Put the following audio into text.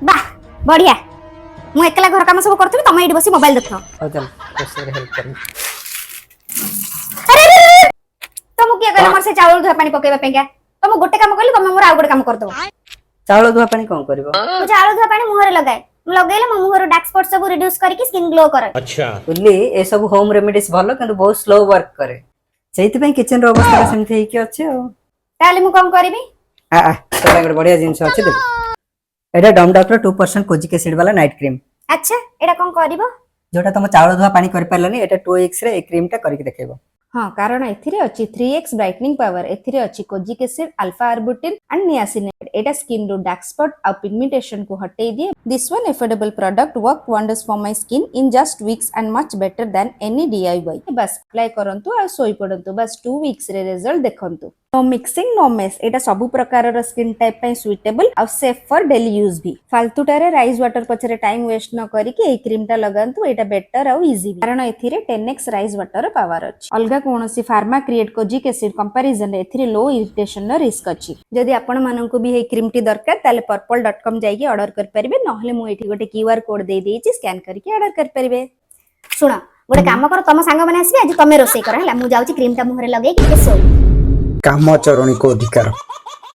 वाह बढ़िया मु एकला घर काम सब करथि तमे एडी बसी मोबाइल देखो हो चल कैसे हेल्प कर अरे तुम के कहले मोर से चावल धुआ पानी पकेबा पेंगा तुम गोटे काम करली तुम मोर आ गोटे काम कर दो चावल धुआ पानी कोन करबो मु चावल धुआ पानी मुहरे लगाए लगेले मो मुहर डार्क स्पॉट सब रिड्यूस करके स्किन ग्लो करे अच्छा बुझली ए सब होम रेमेडीज भलो କିନ୍ତୁ बहुत स्लो वर्क करे सेति पई किचन रो अवस्था सेमथि हे कि अछि ओ ताले मु कोन करबी आ तो एक बढ़िया जिंस अछि देख एटा डम डॉक्टर 2% कोजिक एसिड वाला नाइट क्रीम अच्छा एडा कोन करबो जोटा तुम चावल धुआ पानी कर पारलनी एटा 2x रे ए क्रीम टा करके देखेबो हाँ कारण एथिरे अछि 3x ब्राइटनिंग पावर एथिरे अछि kojic acid alpha arbutin and niacinamide एटा स्किन रो डार्क स्पॉट और पिगमेंटेशन को हटाई दिए this one affordable product work wonders for my skin in just weeks and much better than any DIY बस apply करंतु आ सोई पडंतु बस 2 वीक्स रे रिजल्ट देखंतु नो मिक्सिंग नो मेस एटा सब प्रकार रो स्किन टाइप पई सुइटेबल और सेफ फॉर डेली यूज भी फालतूटारे राइस वाटर पछरे टाइम वेस्ट न करिके ए क्रीम टा लगांतु एटा बेटर और इजी कारण एथिरे 10x राइस वाटर पावर अछि अलगा कोनोसी pharma create kojic acid comparison रे एथिरे लो इरिटेशन नो रिस्क अछि जदि आपण माननकु भी हे क्रीम टी दरकार ताले purple.com जाइके ऑर्डर कर परिबे नहले मु एठी गोटे क्यूआर कोड दे देछि स्कैन करके ऑर्डर कर परिबे सुनो गोटे काम कर तम सांग माने आसी आज तमे रोसई कर हला मु जाउची क्रीम टा मुहरे लगे कि केसो काम चरणी को अधिकार